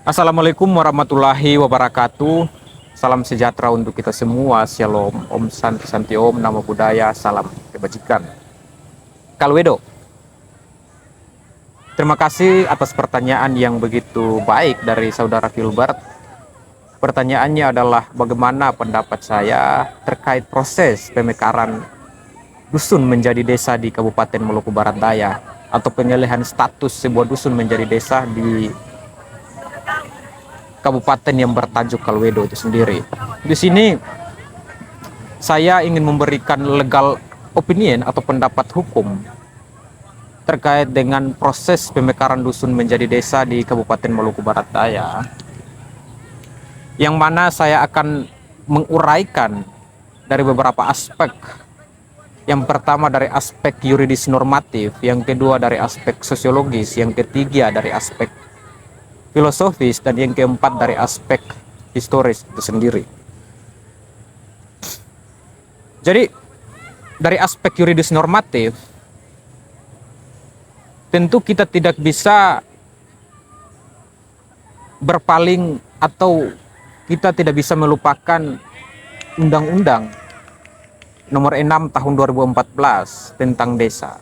Assalamualaikum warahmatullahi wabarakatuh. Salam sejahtera untuk kita semua. Shalom, Om Santi Santi Om, Namo Buddhaya, salam kebajikan. Kalwedo, terima kasih atas pertanyaan yang begitu baik dari saudara Filbert. Pertanyaannya adalah bagaimana pendapat saya terkait proses pemekaran dusun menjadi desa di Kabupaten Maluku Barat Daya atau pengalihan status sebuah dusun menjadi desa di kabupaten yang bertajuk Kalwedo itu sendiri. Di sini saya ingin memberikan legal opinion atau pendapat hukum terkait dengan proses pemekaran dusun menjadi desa di Kabupaten Maluku Barat Daya, yang mana saya akan menguraikan dari beberapa aspek. Yang pertama dari aspek yuridis normatif, yang kedua dari aspek sosiologis, yang ketiga dari aspek filosofis, dan yang keempat dari aspek historis itu sendiri. Jadi dari aspek yuridis normatif, tentu kita tidak bisa berpaling atau kita tidak bisa melupakan Undang-Undang Nomor 6 Tahun 2014 tentang desa,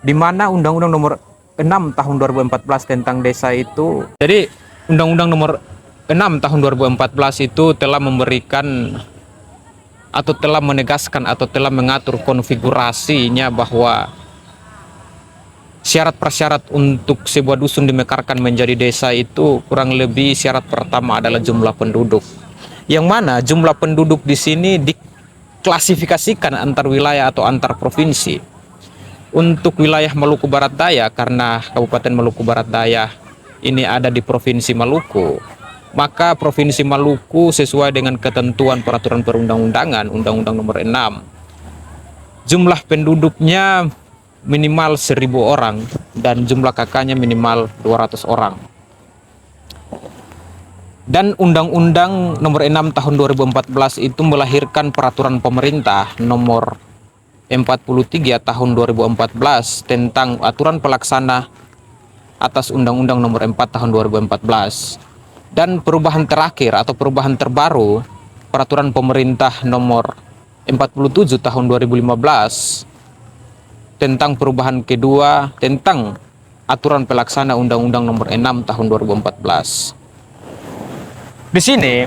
di mana Undang-Undang Nomor 6 Tahun 2014 tentang desa itu, jadi Undang-Undang Nomor 6 Tahun 2014 itu telah memberikan atau telah menegaskan atau telah mengatur konfigurasinya bahwa syarat persyarat untuk sebuah dusun dimekarkan menjadi desa itu kurang lebih syarat pertama adalah jumlah penduduk, yang mana jumlah penduduk di sini diklasifikasikan antar wilayah atau antar provinsi. Untuk wilayah Maluku Barat Daya, karena Kabupaten Maluku Barat Daya ini ada di Provinsi Maluku, maka Provinsi Maluku sesuai dengan ketentuan peraturan perundang-undangan Undang-Undang Nomor 6, jumlah penduduknya minimal 1.000 orang dan jumlah kakaknya minimal 200 orang. Dan Undang-Undang Nomor 6 Tahun 2014 itu melahirkan peraturan pemerintah nomor 43 Tahun 2014 tentang aturan pelaksana atas Undang-Undang Nomor 4 Tahun 2014. Dan perubahan terakhir atau perubahan terbaru, peraturan pemerintah nomor 47 Tahun 2015 tentang perubahan kedua tentang aturan pelaksana Undang-Undang Nomor 6 Tahun 2014. Di sini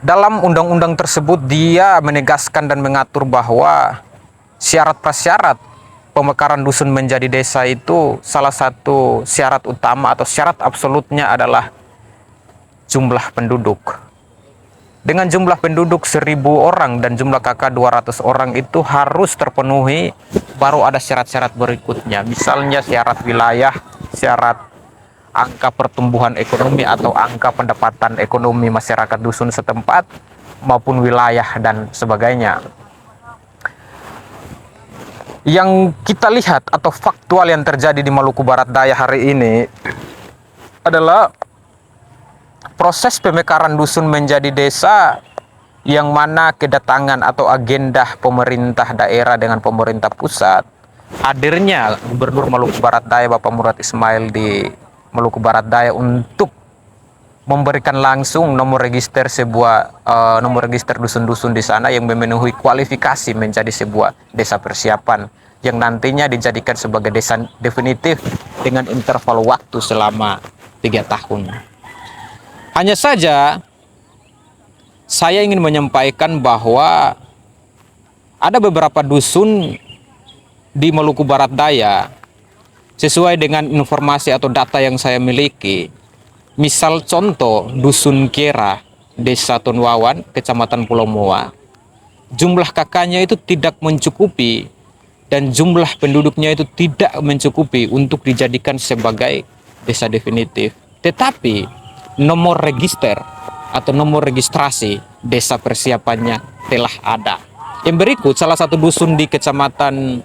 dalam undang-undang tersebut dia menegaskan dan mengatur bahwa syarat prasyarat pemekaran dusun menjadi desa itu salah satu syarat utama atau syarat absolutnya adalah jumlah penduduk. Dengan jumlah penduduk 1.000 orang dan jumlah kakak 200 orang itu harus terpenuhi, baru ada syarat-syarat berikutnya. Misalnya syarat wilayah, syarat angka pertumbuhan ekonomi atau angka pendapatan ekonomi masyarakat dusun setempat maupun wilayah dan sebagainya. Yang kita lihat atau faktual yang terjadi di Maluku Barat Daya hari ini adalah proses pemekaran dusun menjadi desa, yang mana kedatangan atau agenda pemerintah daerah dengan pemerintah pusat, hadirnya Gubernur Maluku Barat Daya Bapak Murad Ismail di Maluku Barat Daya untuk memberikan langsung nomor register nomor register dusun-dusun di sana yang memenuhi kualifikasi menjadi sebuah desa persiapan yang nantinya dijadikan sebagai desa definitif dengan interval waktu selama 3 tahun. Hanya saja saya ingin menyampaikan bahwa ada beberapa dusun di Maluku Barat Daya, sesuai dengan informasi atau data yang saya miliki. Misal contoh Dusun Kera, Desa Tonwawan, Kecamatan Pulau Moa, jumlah kakaknya itu tidak mencukupi dan jumlah penduduknya itu tidak mencukupi untuk dijadikan sebagai desa definitif. Tetapi nomor register atau nomor registrasi desa persiapannya telah ada. Yang berikut salah satu dusun di Kecamatan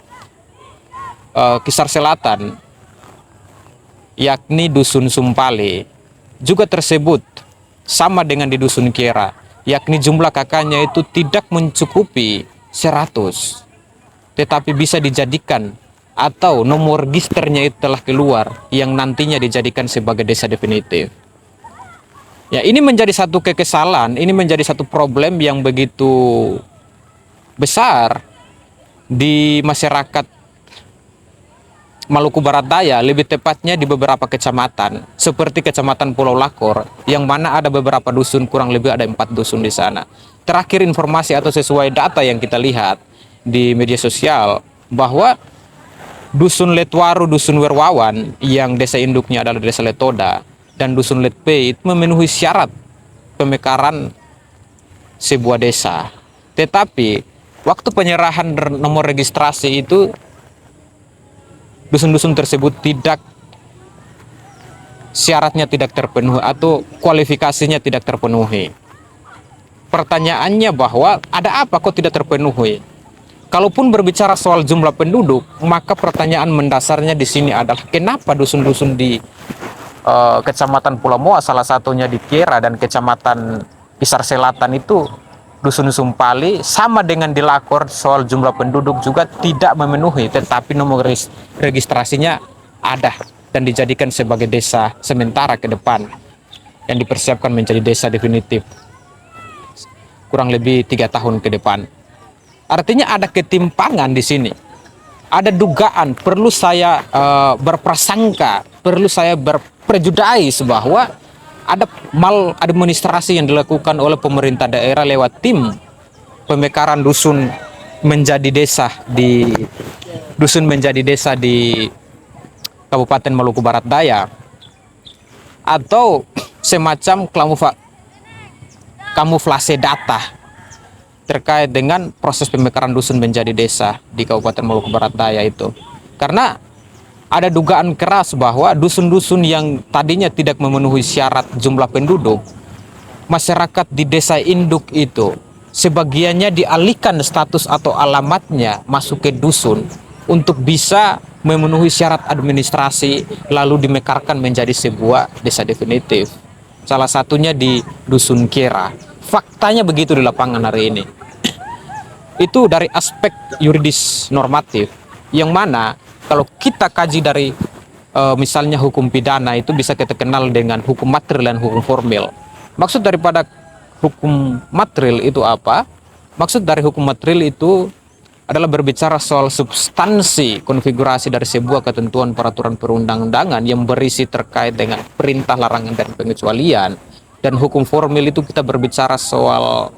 Kisar Selatan, yakni Dusun Sumpale, juga tersebut sama dengan di Dusun Kera, yakni jumlah kakaknya itu tidak mencukupi 100, tetapi bisa dijadikan atau nomor registernya itu telah keluar yang nantinya dijadikan sebagai desa definitif. Ya, ini menjadi satu kekesalan, ini menjadi satu problem yang begitu besar di masyarakat Maluku Barat Daya, lebih tepatnya di beberapa kecamatan, seperti Kecamatan Pulau Lakor, yang mana ada beberapa dusun, kurang lebih ada 4 dusun di sana. Terakhir informasi atau sesuai data yang kita lihat di media sosial, bahwa Dusun Letwaru, Dusun Werwawan, yang desa induknya adalah Desa Letoda, dan Dusun Letpe itu memenuhi syarat pemekaran sebuah desa. Tetapi waktu penyerahan nomor registrasi itu, dusun-dusun tersebut tidak, syaratnya tidak terpenuhi atau kualifikasinya tidak terpenuhi. Pertanyaannya bahwa ada apa kok tidak terpenuhi? Kalaupun berbicara soal jumlah penduduk, maka pertanyaan mendasarnya di sini adalah kenapa dusun-dusun di Kecamatan Pulau Moa, salah satunya di Kiera, dan Kecamatan Pisar Selatan itu, dusun Sumpali, sama dengan di Lakor, soal jumlah penduduk juga tidak memenuhi, tetapi nomor registrasinya ada dan dijadikan sebagai desa sementara ke depan yang dipersiapkan menjadi desa definitif kurang lebih 3 tahun ke depan. Artinya ada ketimpangan di sini, ada dugaan, perlu saya berprasangka, perlu saya berprejudais bahwa ada maladministrasi yang dilakukan oleh pemerintah daerah lewat tim pemekaran dusun menjadi desa di Kabupaten Maluku Barat Daya, atau semacam kamuflase data terkait dengan proses pemekaran dusun menjadi desa di Kabupaten Maluku Barat Daya itu. Karena ada dugaan keras bahwa dusun-dusun yang tadinya tidak memenuhi syarat jumlah penduduk, masyarakat di desa induk itu sebagiannya dialihkan status atau alamatnya masuk ke dusun untuk bisa memenuhi syarat administrasi, lalu dimekarkan menjadi sebuah desa definitif. Salah satunya di Dusun Kiera. Faktanya begitu di lapangan hari ini. Itu dari aspek yuridis normatif, yang mana kalau kita kaji dari misalnya hukum pidana, itu bisa kita kenal dengan hukum material dan hukum formil. Maksud daripada hukum material itu apa? Maksud dari hukum material itu adalah berbicara soal substansi konfigurasi dari sebuah ketentuan peraturan perundang-undangan yang berisi terkait dengan perintah, larangan, dan pengecualian. Dan hukum formil itu kita berbicara soal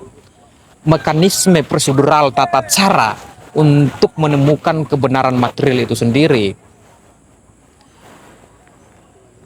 mekanisme prosedural, tata cara untuk menemukan kebenaran material itu sendiri.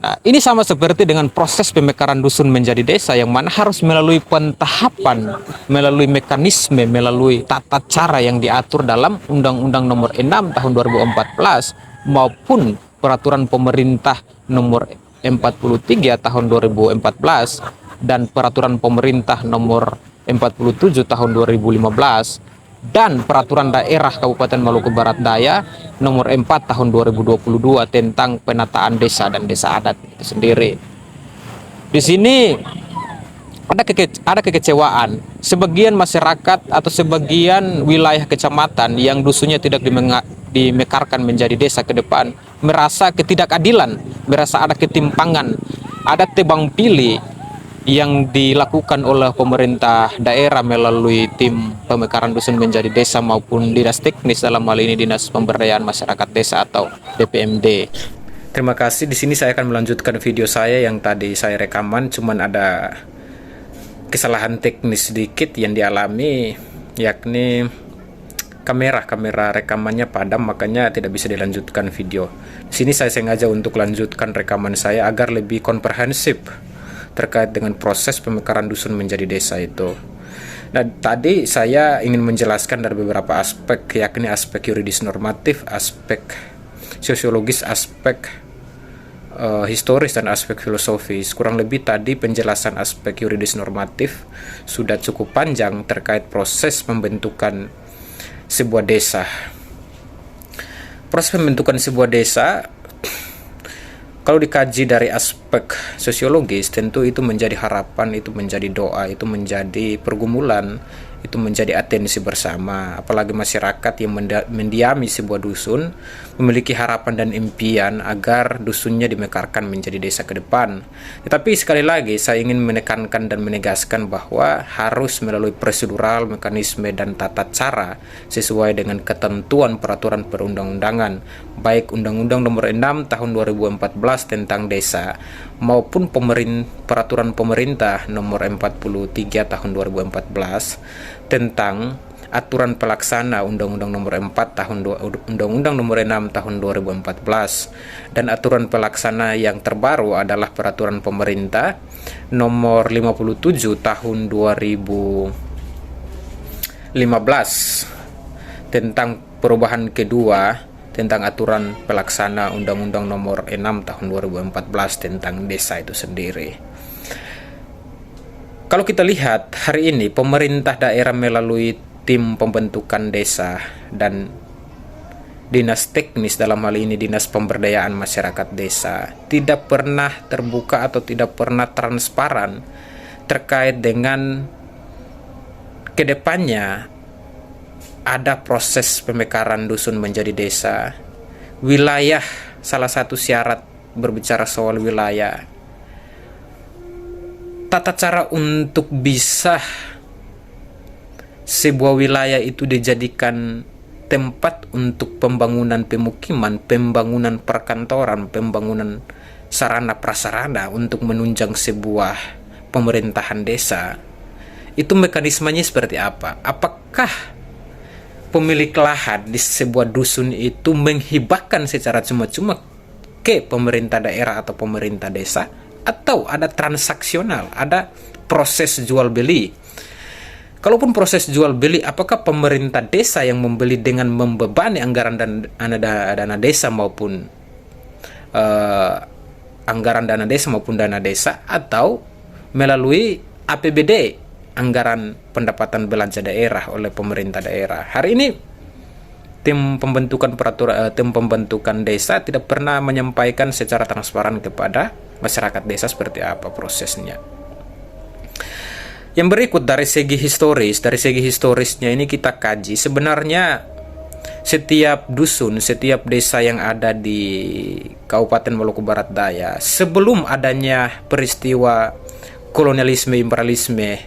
Nah, ini sama seperti dengan proses pemekaran dusun menjadi desa, yang mana harus melalui pentahapan, melalui mekanisme, melalui tata cara yang diatur dalam Undang-Undang Nomor 6 Tahun 2014 maupun Peraturan Pemerintah Nomor 43 Tahun 2014 dan Peraturan Pemerintah Nomor 47 Tahun 2015 dan Peraturan Daerah Kabupaten Maluku Barat Daya Nomor 4 Tahun 2022 tentang penataan desa dan desa adat itu sendiri. Di sini ada kekecewaan sebagian masyarakat atau sebagian wilayah kecamatan yang dusunnya tidak dimekarkan menjadi desa ke depan, merasa ketidakadilan, merasa ada ketimpangan, ada tebang pilih yang dilakukan oleh pemerintah daerah melalui tim pemekaran dusun menjadi desa maupun dinas teknis, dalam hal ini Dinas Pemberdayaan Masyarakat Desa atau DPMD. Terima kasih. Di sini saya akan melanjutkan video saya yang tadi saya rekaman, cuman ada kesalahan teknis sedikit yang dialami, yakni kamera rekamannya padam, makanya tidak bisa dilanjutkan video. Di sini saya sengaja untuk lanjutkan rekaman saya agar lebih komprehensif terkait dengan proses pemekaran dusun menjadi desa itu. Nah, tadi saya ingin menjelaskan dari beberapa aspek, yakni aspek yuridis normatif, aspek sosiologis, aspek historis, dan aspek filosofis. Kurang lebih tadi penjelasan aspek yuridis normatif sudah cukup panjang terkait proses pembentukan sebuah desa. Proses pembentukan sebuah desa, kalau dikaji dari aspek aspek sosiologis, tentu itu menjadi harapan, itu menjadi doa, itu menjadi pergumulan, itu menjadi atensi bersama. Apalagi masyarakat yang mendiami sebuah dusun memiliki harapan dan impian agar dusunnya dimekarkan menjadi desa ke depan. Tetapi sekali lagi saya ingin menekankan dan menegaskan bahwa harus melalui prosedural, mekanisme dan tata cara sesuai dengan ketentuan peraturan perundang-undangan, baik Undang-Undang Nomor 6 Tahun 2014 tentang desa maupun peraturan pemerintah Nomor 43 Tahun 2014 tentang aturan pelaksana Undang-Undang Nomor 4 Tahun Undang-Undang Nomor 6 Tahun 2014, dan aturan pelaksana yang terbaru adalah peraturan pemerintah Nomor 57 Tahun 2015 tentang perubahan kedua tentang aturan pelaksana Undang-Undang Nomor 6 Tahun 2014 tentang desa itu sendiri. Kalau kita lihat hari ini pemerintah daerah melalui tim pembentukan desa dan dinas teknis, dalam hal ini dinas pemberdayaan masyarakat desa, tidak pernah terbuka atau tidak pernah transparan terkait dengan kedepannya ada proses pemekaran dusun menjadi desa. Wilayah, salah satu syarat berbicara soal wilayah, tata cara untuk bisa sebuah wilayah itu dijadikan tempat untuk pembangunan pemukiman, pembangunan perkantoran, pembangunan sarana prasarana untuk menunjang sebuah pemerintahan desa. Itu mekanismenya seperti apa? Apakah pemilik lahan di sebuah dusun itu menghibahkan secara cuma-cuma ke pemerintah daerah atau pemerintah desa, atau ada transaksional, ada proses jual beli? Kalaupun proses jual beli, apakah pemerintah desa yang membeli dengan membebani anggaran dan dana desa maupun anggaran dana desa maupun dana desa, atau melalui APBD, anggaran pendapatan belanja daerah oleh pemerintah daerah? Hari ini tim pembentukan desa tidak pernah menyampaikan secara transparan kepada masyarakat desa seperti apa prosesnya. Yang berikut dari segi historisnya ini kita kaji, sebenarnya setiap dusun, setiap desa yang ada di Kabupaten Maluku Barat Daya sebelum adanya peristiwa kolonialisme, imperialisme,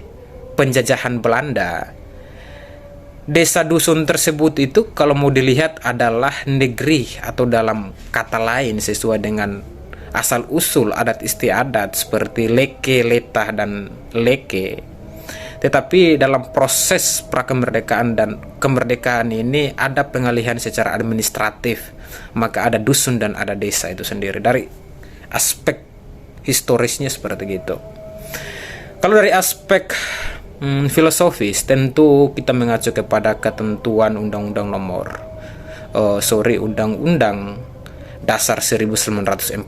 penjajahan Belanda, desa dusun tersebut itu kalau mau dilihat adalah negeri, atau dalam kata lain sesuai dengan asal usul adat istiadat seperti leke, letah, dan leke. Tetapi dalam proses prakemerdekaan dan kemerdekaan ini ada pengalihan secara administratif, maka ada dusun dan ada desa itu sendiri. Dari aspek historisnya seperti itu. Kalau dari aspek filosofis, tentu kita mengacu kepada ketentuan Undang-Undang Undang-Undang Dasar 1945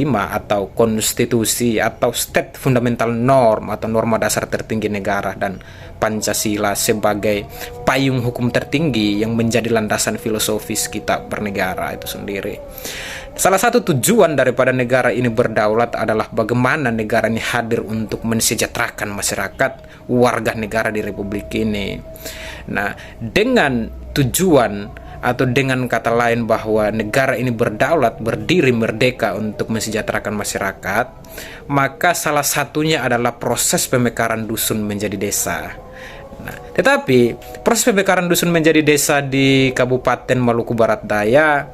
atau konstitusi atau state fundamental norm atau norma dasar tertinggi negara, dan Pancasila sebagai payung hukum tertinggi yang menjadi landasan filosofis kita bernegara itu sendiri. Salah satu tujuan daripada negara ini berdaulat adalah bagaimana negara ini hadir untuk mensejahterakan masyarakat warga negara di Republik ini. Nah, dengan tujuan atau dengan kata lain bahwa negara ini berdaulat, berdiri merdeka untuk mensejahterakan masyarakat, maka salah satunya adalah proses pemekaran dusun menjadi desa. Nah, tetapi proses pemekaran dusun menjadi desa di Kabupaten Maluku Barat Daya,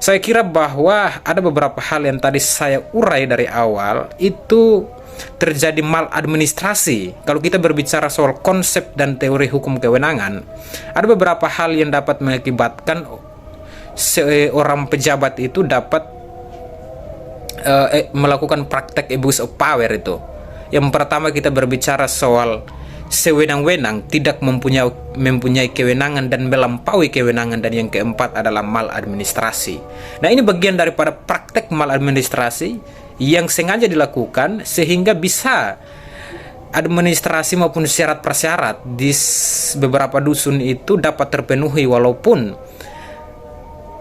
saya kira bahwa ada beberapa hal yang tadi saya urai dari awal itu terjadi maladministrasi. Kalau kita berbicara soal konsep dan teori hukum kewenangan, ada beberapa hal yang dapat mengakibatkan seorang pejabat itu dapat melakukan praktek abuse of power itu. Yang pertama kita berbicara soal sewenang-wenang, tidak mempunyai kewenangan dan melampaui kewenangan, dan yang keempat adalah maladministrasi. Nah, ini bagian daripada praktek maladministrasi yang sengaja dilakukan sehingga bisa administrasi maupun syarat prasyarat di beberapa dusun itu dapat terpenuhi, walaupun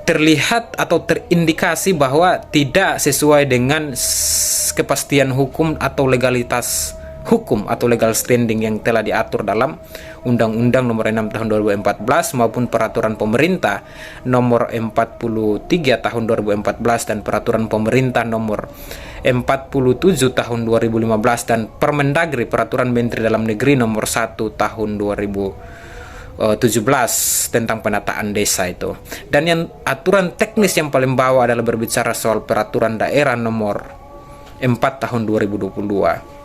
terlihat atau terindikasi bahwa tidak sesuai dengan kepastian hukum atau legalitas hukum atau legal standing yang telah diatur dalam Undang-Undang Nomor 6 Tahun 2014 maupun Peraturan Pemerintah Nomor 43 Tahun 2014 dan Peraturan Pemerintah Nomor 47 Tahun 2015 dan Permendagri Peraturan Menteri Dalam Negeri Nomor 1 Tahun 2017 tentang penataan desa itu. Dan yang aturan teknis yang paling bawah adalah berbicara soal Peraturan Daerah Nomor 4 Tahun 2022.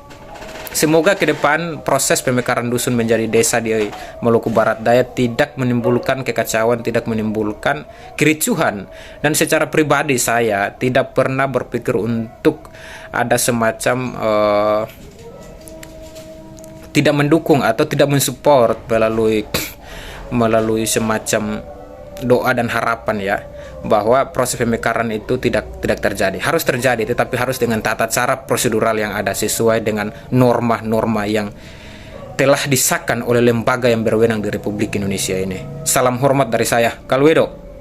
Semoga ke depan proses pemekaran dusun menjadi desa di Maluku Barat Daya tidak menimbulkan kekacauan, tidak menimbulkan kericuhan. Dan secara pribadi saya tidak pernah berpikir untuk ada semacam tidak mendukung atau tidak mensupport melalui semacam doa dan harapan ya, bahwa proses pemekaran itu tidak terjadi. Harus terjadi, tetapi harus dengan tata cara prosedural yang ada sesuai dengan norma-norma yang telah disahkan oleh lembaga yang berwenang di Republik Indonesia ini. Salam hormat dari saya, Kalwedo.